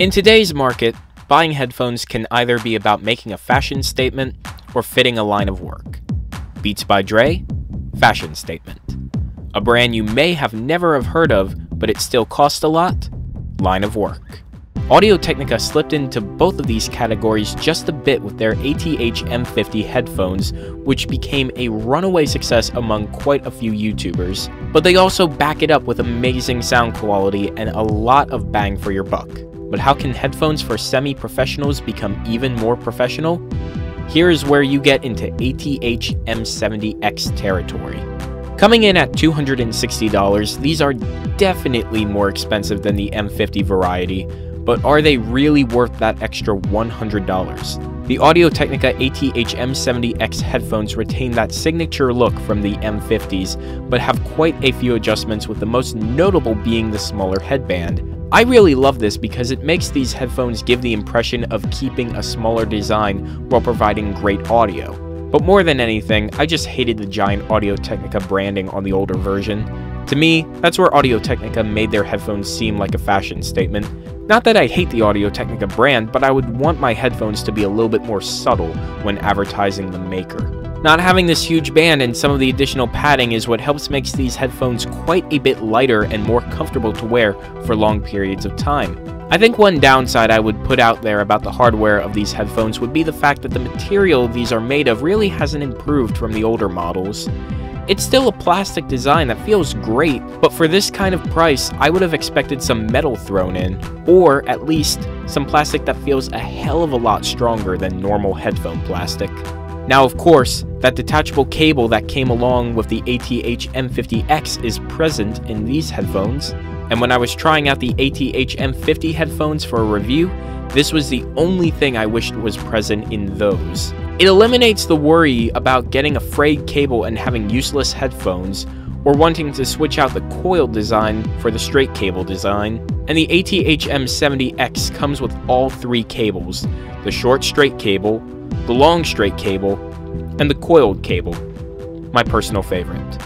In today's market, buying headphones can either be about making a fashion statement or fitting a line of work. Beats by Dre, fashion statement. A brand you may have never have heard of, but it still costs a lot, line of work. Audio-Technica slipped into both of these categories just a bit with their ATH-M70 headphones, which became a runaway success among quite a few YouTubers. But they also back it up with amazing sound quality and a lot of bang for your buck. But how can headphones for semi-professionals become even more professional? Here is where you get into ATH-M70x territory. Coming in at $260, these are definitely more expensive than the M50 variety, but are they really worth that extra $100? The Audio-Technica ATH-M70x headphones retain that signature look from the M50s, but have quite a few adjustments, with the most notable being the smaller headband. I really love this because it makes these headphones give the impression of keeping a smaller design while providing great audio. But more than anything, I just hated the giant Audio-Technica branding on the older version. To me, that's where Audio-Technica made their headphones seem like a fashion statement. Not that I hate the Audio-Technica brand, but I would want my headphones to be a little bit more subtle when advertising the maker. Not having this huge band and some of the additional padding is what helps makes these headphones quite a bit lighter and more comfortable to wear for long periods of time. I think one downside I would put out there about the hardware of these headphones would be the fact that the material these are made of really hasn't improved from the older models. It's still a plastic design that feels great, but for this kind of price, I would have expected some metal thrown in, or at least some plastic that feels a hell of a lot stronger than normal headphone plastic. Now, of course, that detachable cable that came along with the ATH-M50X is present in these headphones, and when I was trying out the ATH-M50 headphones for a review, this was the only thing I wished was present in those. It eliminates the worry about getting a frayed cable and having useless headphones, or wanting to switch out the coiled design for the straight cable design. And the ATH-M70X comes with all three cables: the short straight cable, the long straight cable, and the coiled cable, my personal favorite.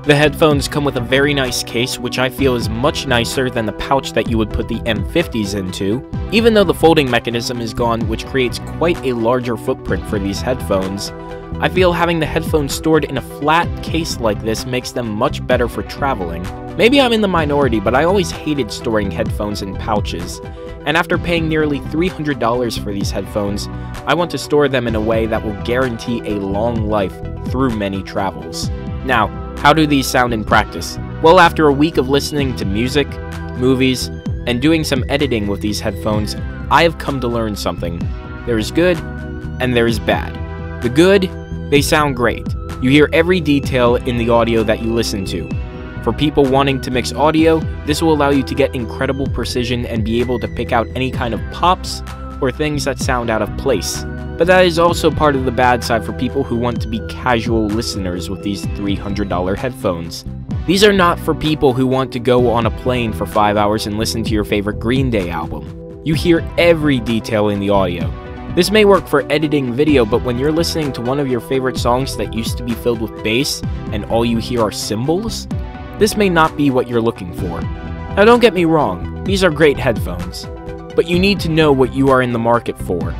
The headphones come with a very nice case, which I feel is much nicer than the pouch that you would put the M50s into, even though the folding mechanism is gone, which creates quite a larger footprint for these headphones. I feel having the headphones stored in a flat case like this makes them much better for traveling. Maybe I'm in the minority, but I always hated storing headphones in pouches, and after paying nearly $300 for these headphones, I want to store them in a way that will guarantee a long life through many travels. Now, how do these sound in practice? Well, after a week of listening to music, movies, and doing some editing with these headphones, I have come to learn something. There is good, and there is bad. The good, they sound great. You hear every detail in the audio that you listen to. For people wanting to mix audio, this will allow you to get incredible precision and be able to pick out any kind of pops or things that sound out of place. But that is also part of the bad side for people who want to be casual listeners with these $300 headphones. These are not for people who want to go on a plane for 5 hours and listen to your favorite Green Day album. You hear every detail in the audio. This may work for editing video, but when you're listening to one of your favorite songs that used to be filled with bass and all you hear are cymbals, this may not be what you're looking for. Now, don't get me wrong, these are great headphones, but you need to know what you are in the market for.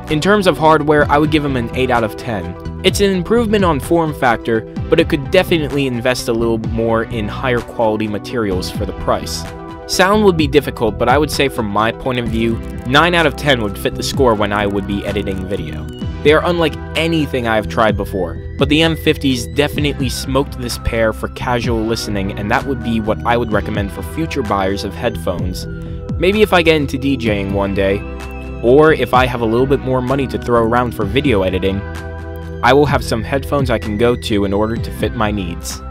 In terms of hardware, I would give them an 8 out of 10. It's an improvement on form factor, but it could definitely invest a little more in higher quality materials for the price. Sound would be difficult, but I would say from my point of view, 9 out of 10 would fit the score when I would be editing video. They are unlike anything I have tried before, but the M50s definitely smoked this pair for casual listening, and that would be what I would recommend for future buyers of headphones. Maybe if I get into DJing one day, or if I have a little bit more money to throw around for video editing, I will have some headphones I can go to in order to fit my needs.